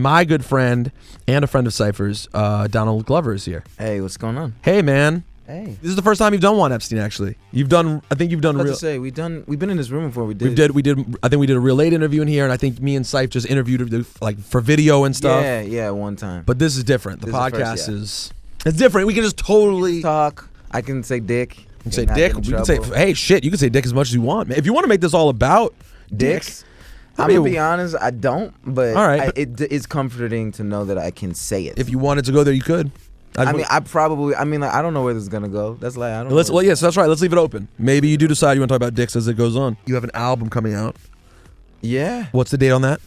my good friend and a friend of Cipha's, Donald Glover is here. Hey, what's going on? Hey, man. Hey. This is the first time you've done Juan Epstein, actually. I think you've done What real. to say? We've been in this room before. I think we did a real late interview in here, and I think me and Cipha just interviewed like for video and stuff. Yeah, one time. But this is different. The This podcast is it's different. We can just totally talk. I can say dick. You can say dick. We can say, hey, shit. You can say dick as much as you want, man. If you want to make this all about dicks. dick, I'm gonna be honest. I don't, but all right. it is comforting to know that I can say it. If you wanted to go there, you could. I don't know where this is gonna go. That's like I don't. So that's right. Let's leave it open. Maybe you do decide you want to talk about dicks as it goes on. You have an album coming out. Yeah. What's the date on that?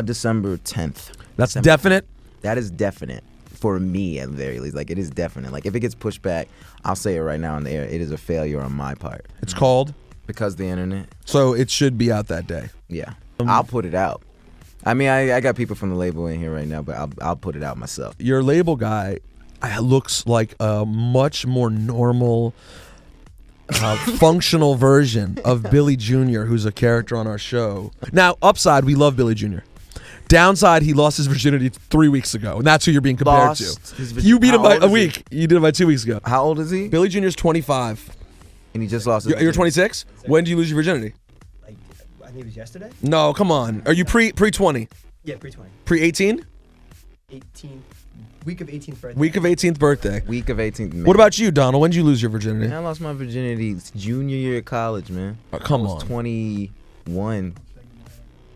December 10th. That's definite. That is definite for me at the very least. Like it is definite. Like if it gets pushed back, I'll say it right now on the air. It is a failure on my part. It's called Because the internet. So it should be out that day. Yeah. I'll put it out. I mean, I got people from the label in here right now, but I'll put it out myself. Your label guy looks like a much more normal, functional version of Billy Jr., who's a character on our show. Now, upside, we love Billy Jr. Downside, he lost his virginity 3 weeks ago, and that's who you're being compared to. You beat him by a week. You did it by 2 weeks ago. How old is he? Billy Jr.'s 25. And he just lost his You're 26? When did you lose your virginity? I think it was yesterday. No, come on. Are you pre-20? Yeah, pre-20. Pre-18? 18th. Week of 18th birthday. Week of 18th birthday. Week of 18th. Man. What about you, Donald? When did you lose your virginity? Man, I lost my virginity junior year of college, man. Oh, come I was on. 21.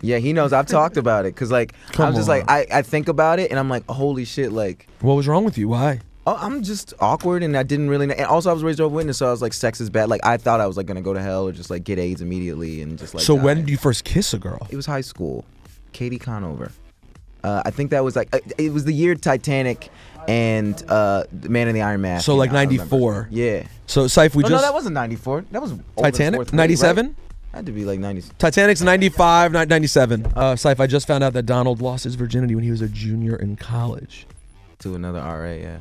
Yeah, he knows. I've talked about it. Because, like, I'm just like, I think about it, and I'm like, holy shit, like. What was wrong with you? Why? Oh, I'm just awkward, and I didn't really know. And also, I was raised over witness, so I was like, sex is bad. Like, I thought I was, like, going to go to hell or just, like, get AIDS immediately and just, like, So die. when did you first kiss a girl? It was high school. Katie Conover. I think that was, like, it was the year Titanic and The Man in the Iron Mask. So, like, I remember. 94. Yeah. So, Cipha, No, that wasn't 94. That was older than Titanic? fourth grade, 97? right? Had to be like 90. Titanic's 95, 97. Cipha, I just found out that Donald lost his virginity when he was a junior in college. To another RA, yeah.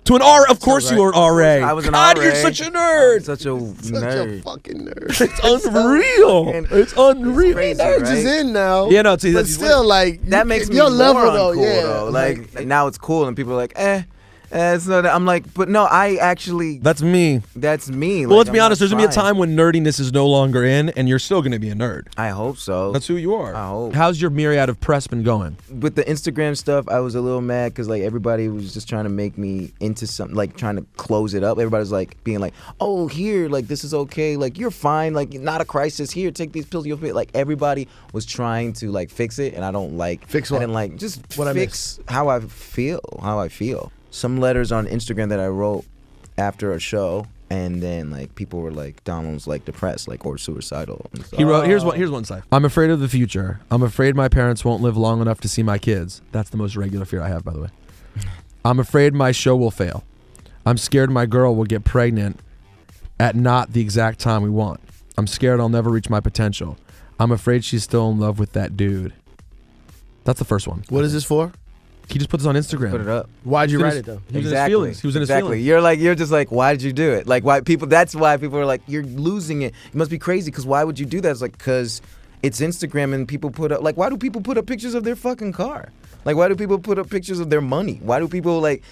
To an R, of course you were an RA. I was an God, RA. you're such a nerd. I'm such a nerd. Fucking nerd. It's unreal. It's unreal. crazy, Nerds right? is in now. Yeah, no, see, but that's still, like That makes me your more level though. uncool, Yeah, though. Like now it's cool, and people are like, it's not. I'm like, but no, I actually. That's me. That's me. Well, like, let's be I'm honest. not There's going to be a trying. time when nerdiness is no longer in, and you're still going to be a nerd. I hope so. That's who you are. I hope. How's your myriad of press been going? With the Instagram stuff, I was a little mad because like everybody was just trying to make me into something, like trying to close it up. Everybody's like being like, "Oh, here, like this is okay, like you're fine, like not a crisis. Here, take these pills, you'll fit." Like everybody was trying to like fix it, and I don't like Fix what? I didn't like just What fix how I feel. Some letters on Instagram that I wrote after a show. And then like people were like, Donald's like depressed, like or suicidal. And stuff. He wrote, here's one side. I'm afraid of the future. I'm afraid my parents won't live long enough to see my kids. That's the most regular fear I have, by the way. I'm afraid my show will fail. I'm scared my girl will get pregnant at not the exact time we want. I'm scared I'll never reach my potential. I'm afraid she's still in love with that dude. That's the first one. What is this for? He just put this on Instagram. Put it up. Why'd you He was write in it though? He was in his feelings. He was in his Exactly. feelings. You're just like, why did you do it? Like, why people? That's why people are like, you're losing it. You must be crazy. Because why would you do that? It's like, because it's Instagram and people put up. Like, why do people put up pictures of their fucking car? Like, why do people put up pictures of their money? Why do people like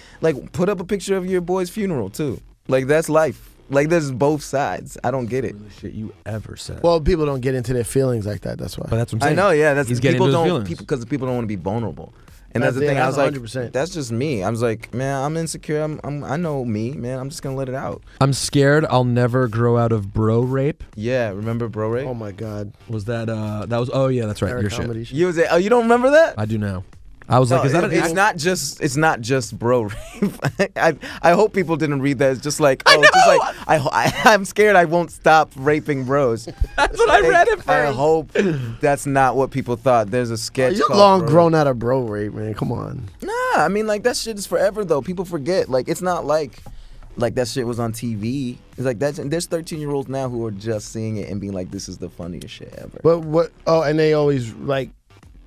put up a picture of your boy's funeral too? Like, that's life. Like, there's both sides. I don't get it. Shit you ever said. Well, people don't get into their feelings like that. That's why. But that's what I'm I saying. know. Yeah, that's He's getting people into his don't feelings. because people don't want to be vulnerable. And that's the Yeah, thing. I was like, 100%. that's just me. I was like, man, I'm insecure. I know me, man. I'm just gonna let it out. I'm scared I'll never grow out of bro rape. Yeah, remember Bro Ray? Oh my God. Was that that was oh yeah, that's right. Eric Your shit. comedy shit. You was oh, you don't remember that? I do now. I was like, is that an it's not just bro rape. I hope people didn't read that. It's just like I'm scared I won't stop raping bros. That's what I read it I first. hope that's not what people thought. There's a sketch. You're called long Bro grown out of bro rape, man. Come on. Nah, I mean like that shit is forever though. People forget. Like it's not like that shit was on TV. It's like there's 13-year-olds now who are just seeing it and being like, this is the funniest shit ever. But what? Oh, and they always like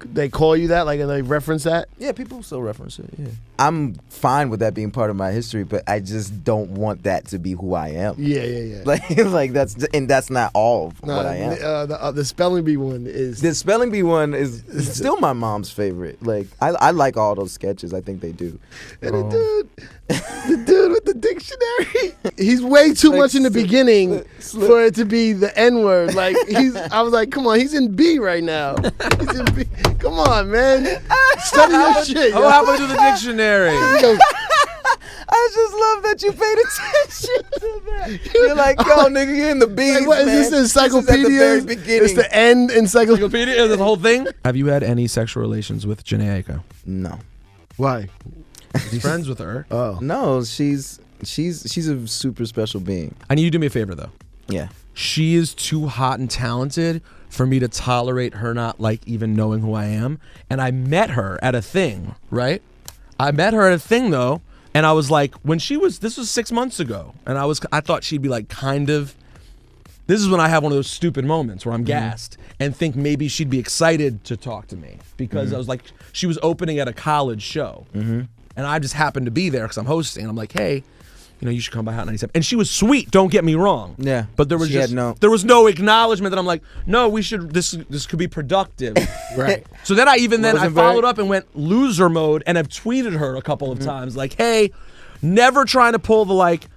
they call you that, like, and they reference that? Yeah, people still reference it. Yeah, I'm fine with that being part of my history, but I just don't want that to be who I am. Yeah. Like that's not all of what I am. The spelling bee one is. The spelling bee one is still my mom's favorite. Like I like all those sketches. I think they do. And the dude with the dictionary, he's way too Like, much in the beginning for it to be the N word. Like I was like, come on, he's in B right now. He's in B. Come on, man, study your shit. Oh, how about to the dictionary? I just love that you paid attention to that. You're like, yo, nigga, you're in the B's, Like, what is man. this, the encyclopedia? This is at the very beginning. It's the end encyclopedia. Encyclopedia is the whole thing. Have you had any sexual relations with Janae Aiko? No. Why? Friends with her? Oh, No, she's a super special being. I need you to do me a favor though. Yeah. She is too hot and talented for me to tolerate her not like even knowing who I am. And I met her at a thing, right? I met her at a thing though, and I was like, this was 6 months ago, and I thought she'd be like this is when I have one of those stupid moments where I'm gassed and think maybe she'd be excited to talk to me because I was like, she was opening at a college show, and I just happened to be there because I'm hosting. I'm like, hey, you should come by Hot 97. And she was sweet, don't get me wrong. Yeah. But there was She had no- there was no acknowledgement that I'm like, no, we should, this could be productive. right. So then I Rosenberg. followed up and went loser mode and have tweeted her a couple of times like, hey, never trying to pull the like,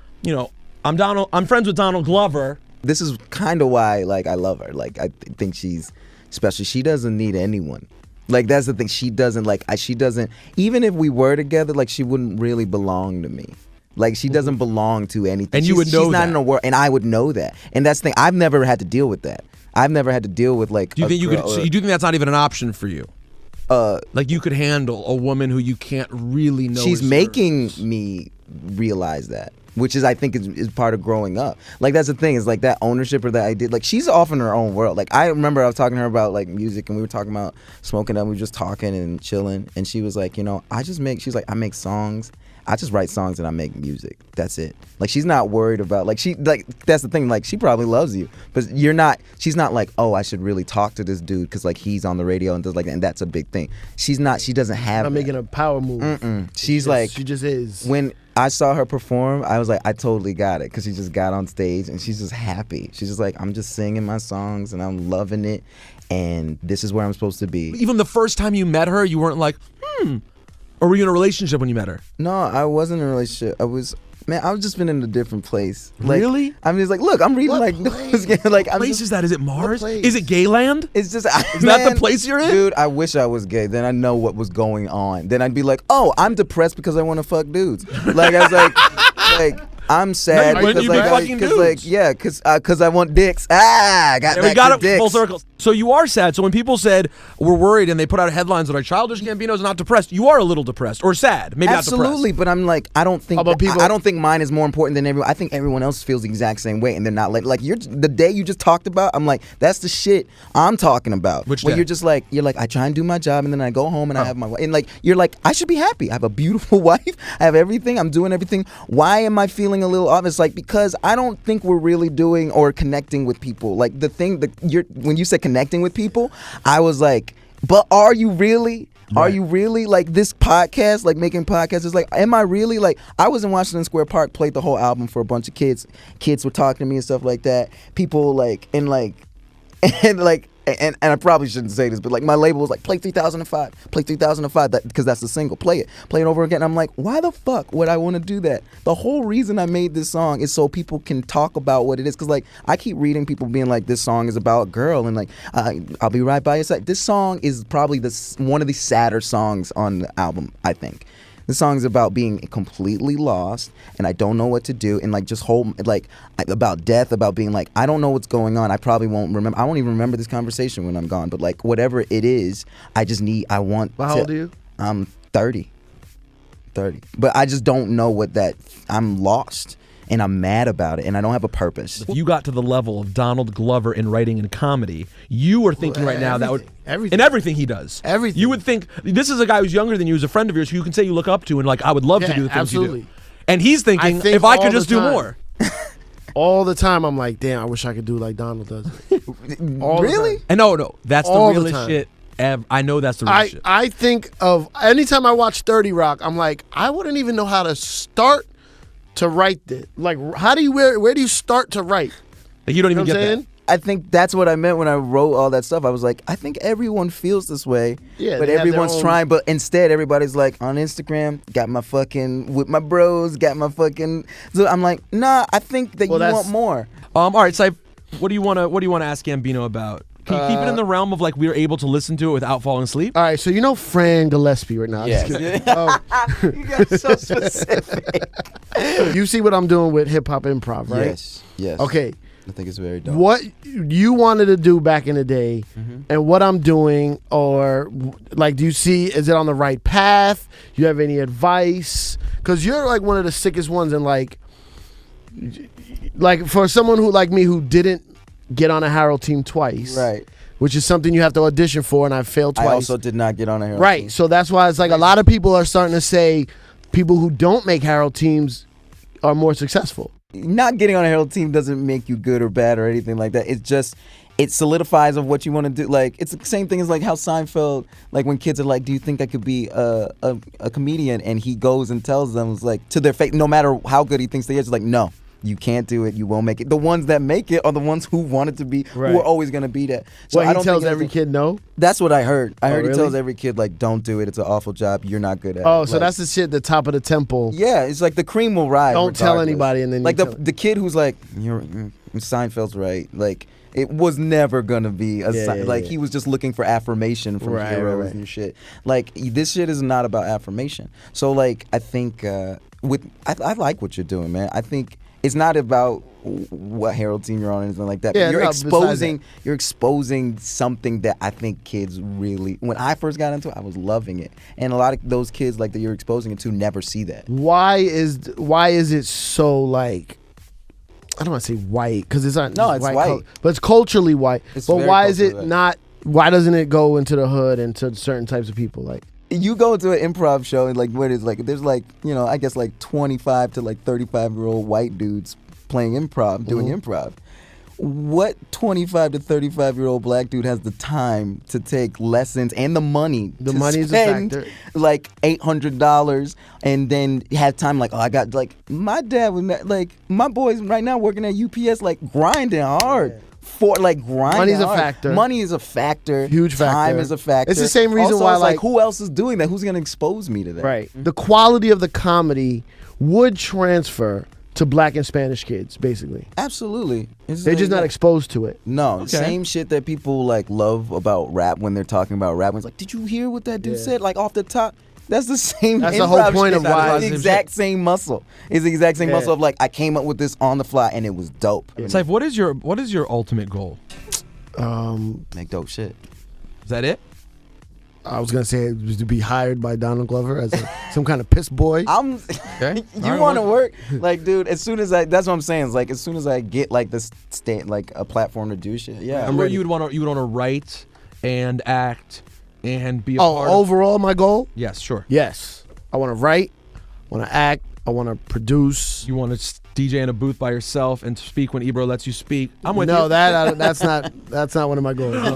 I'm friends with Donald Glover. This is kind of why, like, I love her. Like, I think she's special. She doesn't need anyone. Like, that's the thing. She doesn't, even if we were together, like, she wouldn't really belong to me. Like, she doesn't belong to anything. And you would know she's not that. in a world, and I would know that. And that's the thing. I've never had to deal with that. I've never had to deal with, like, Do you a think you could, girl so you do think that's not even an option for you? Like you could handle a woman who you can't really know. She's is making yours. me realize that, which is, I think, is part of growing up. Like, that's the thing, is like that ownership or that idea. Like, she's off in her own world. Like, I remember I was talking to her about like music, and we were talking about smoking up. We were just talking and chilling, and she was like, she's like, I make songs. I just write songs and I make music. That's it. Like, she's not worried about, like, that's the thing. Like, she probably loves you, but she's not like, oh, I should really talk to this dude because, like, he's on the radio and does like that, and that's a big thing. She doesn't have I'm that. making a power move. She just is. When I saw her perform, I was like, I totally got it, because she just got on stage and she's just happy. She's just like, I'm just singing my songs and I'm loving it, and this is where I'm supposed to be. Even the first time you met her, you weren't like, or were you in a relationship when you met her? No, I wasn't in a relationship. I've just been in a different place. Like, Really? I'm just like, look, I'm reading What like place? news. Like, I'm Place just, is that? Is it Mars? place? Is it Gayland? it's just, Is that the place you're in? Dude, I wish I was gay. Then I know what was going on. Then I'd be like, oh, I'm depressed because I want to fuck dudes. Like, I was like I'm sad No, you because wouldn't. You'd be like, fucking cause like, dudes. yeah, cause I want dicks. I got Yeah, back we got to it full dicks. circle. So you are sad. So when people said we're worried and they put out headlines that are Childish Gambino's not depressed, you are a little depressed or sad. Maybe Absolutely, but I'm like, I don't think But people- I don't think mine is more important than everyone. I think everyone else feels the exact same way, and they're not like you're the day you just talked about. I'm like, that's the shit I'm talking about. Which when day? you're like, I try and do my job, and then I go home and I have my wife, and like you're like, I should be happy. I have a beautiful wife. I have everything. I'm doing everything. Why am I feeling a little off? It's like, because I don't think we're really doing or connecting with people. Like when you said connecting with people, I was like, but are you really? Are you really, like, this podcast, like making podcasts is like, am I really, like, I was in Washington Square Park, played the whole album for a bunch of kids were talking to me and stuff like that, people like, and I probably shouldn't say this, but like my label was like, play 3005, because that's the single, play it over again. I'm like, why the fuck would I want to do that? The whole reason I made this song is so people can talk about what it is, because like I keep reading people being like, this song is about a girl, and like I'll be right by your side. This song is probably one of the sadder songs on the album, I think. The song is about being completely lost, and I don't know what to do, and like just about death, about being like, I don't know what's going on. I probably won't remember. I won't even remember this conversation when I'm gone. But like whatever it is, I want. How old are you? I'm 30. But I just don't know I'm lost. And I'm mad about it, and I don't have a purpose. If you got to the level of Donald Glover in writing and comedy, you are thinking right now that would everything. in everything he does. Everything. You would think this is a guy who's younger than you, who's a friend of yours, who you can say you look up to, and like I would love to do the things absolutely. you do. And he's thinking, think if I could all just the do time. more. All the time, I'm like, damn, I wish I could do like Donald does. All the Really? time. And no, that's All the the realest time. shit. I know that's the real shit. I think of anytime I watch 30 Rock, I'm like, I wouldn't even know how to start to write it. Like, how do you where do you start to write? Like, you don't You know even what I'm get saying? that. I think that's what I meant when I wrote all that stuff. I was like, I think everyone feels this way, Yeah, but they have their everyone's own- trying. But instead, everybody's like on Instagram, got my fucking with my bros, got my fucking. So I'm like, nah. I think that Well, you that's- want more. All right, Cipha, what do you want to ask Gambino about? Can you keep it in the realm of like we were able to listen to it without falling asleep? All right, so you know Fran Gillespie right now. I'm just Yes. kidding. You got so specific. You see what I'm doing with hip hop improv, right? Yes. Yes. Okay. I think it's very dope. What you wanted to do back in the day and what I'm doing, or like, do you see, is it on the right path? Do you have any advice? Because you're like one of the sickest ones, and like for someone who like me who didn't get on a Harold team twice, Right. which is something you have to audition for, and I failed twice. I also did not get on a Harold Right. team. So that's why it's like a lot of people are starting to say people who don't make Harold teams are more successful. Not getting on a Harold team doesn't make you good or bad or anything like that. It's just, it solidifies of what you want to do. Like, it's the same thing as like how Seinfeld, like when kids are like, do you think I could be a comedian? And he goes and tells them, it's like, to their face, no matter how good he thinks they are, it's like, no, you can't do it. You won't make it. The ones that make it are the ones who wanted to be, Right. who are always going to be that. So Well, I he don't tells think every kid no. That's what I heard. I heard really? he tells every kid, like, don't do it. It's an awful job. You're not good at it. Oh, so Like, that's the shit at the top of the temple. yeah, it's like the cream will rise. Don't tell regardless. anybody, and then like you the tell- the kid who's like, you're Seinfeld's right. Like, it was never gonna be a Yeah, like yeah. he was just looking for affirmation from Right, heroes right. and shit. Like, this shit is not about affirmation. So like, I think I like what you're doing, man. I think it's not about what Harold team you're on or anything like that. Yeah, But you're no, besides exposing something that I think kids really. When I first got into it, I was loving it, and a lot of those kids like that you're exposing it to never see that. Why is it so like? I don't want to say white because it's not. No, just it's white. but it's culturally white. It's but very why is it culturally white. not? Why doesn't it go into the hood and to certain types of people? Like, You go to an improv show and like what is like there's like, you know, I guess like 25 to like 35-year-old white dudes playing improv, doing improv. What 25 to 35-year-old black dude has the time to take lessons and the money? The to money is a spend factor. Like $800 and then have time like, oh, I got like my dad was like my boys right now working at UPS like grinding hard. For like grinding Money's a hard. factor. Money is a factor. Huge factor. Time is a factor. It's the same reason Also, why, it's like like- who else is doing that? Who's gonna expose me to that? right? The quality of the comedy would transfer to black and Spanish kids, basically. Absolutely. It's They're like- just not exposed to it. No, same shit that people like love about rap when they're talking about rap. It's like, did you hear what that dude Yeah. said? Like off the top. That's the same. That's the whole improv point shit. of why- It's the exact same muscle. It's the exact same Yeah. muscle of like I came up with this on the fly and it was dope. Cipha, what is your ultimate goal? Make dope shit. Is that it? I was gonna say it was to be hired by Donald Glover as some kind of piss boy. I'm. Okay. You All right, want to well- work, like, dude? As soon as that's what I'm saying. It's like as soon as I get like this state, like a platform to do shit. Yeah. And where you would want to write and act and be a Oh, part of. overall, my goal? Yes, sure. Yes. I want to write. I want to act. I want to produce. You want to DJ in a booth by yourself and speak when Ebro lets you speak. I'm with no, you. that's not one of my goals. No.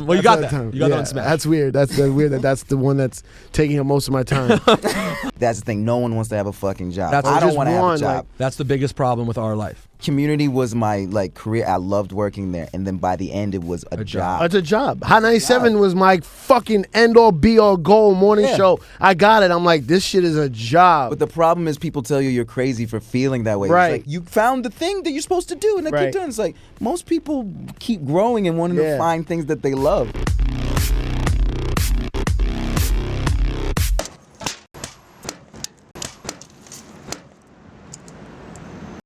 Well, you That's got not that. time. You got that Yeah, on Smash. That's weird. That's weird that's the one that's taking up most of my time. That's the thing. No one wants to have a fucking job. That's- I Or don't just want to have a one, job. like- That's the biggest problem with our life. Community was my like career. I loved working there, and then by the end, it was a job. It's a job. Hot 97 was my fucking end all be all goal morning Yeah. show. I got it. I'm like, this shit is a job. But the problem is, people tell you you're crazy for feeling that way. Right. It's like, you found the thing that you're supposed to do, and I Right. keep doing. It's like most people keep growing and wanting Yeah. to find things that they love.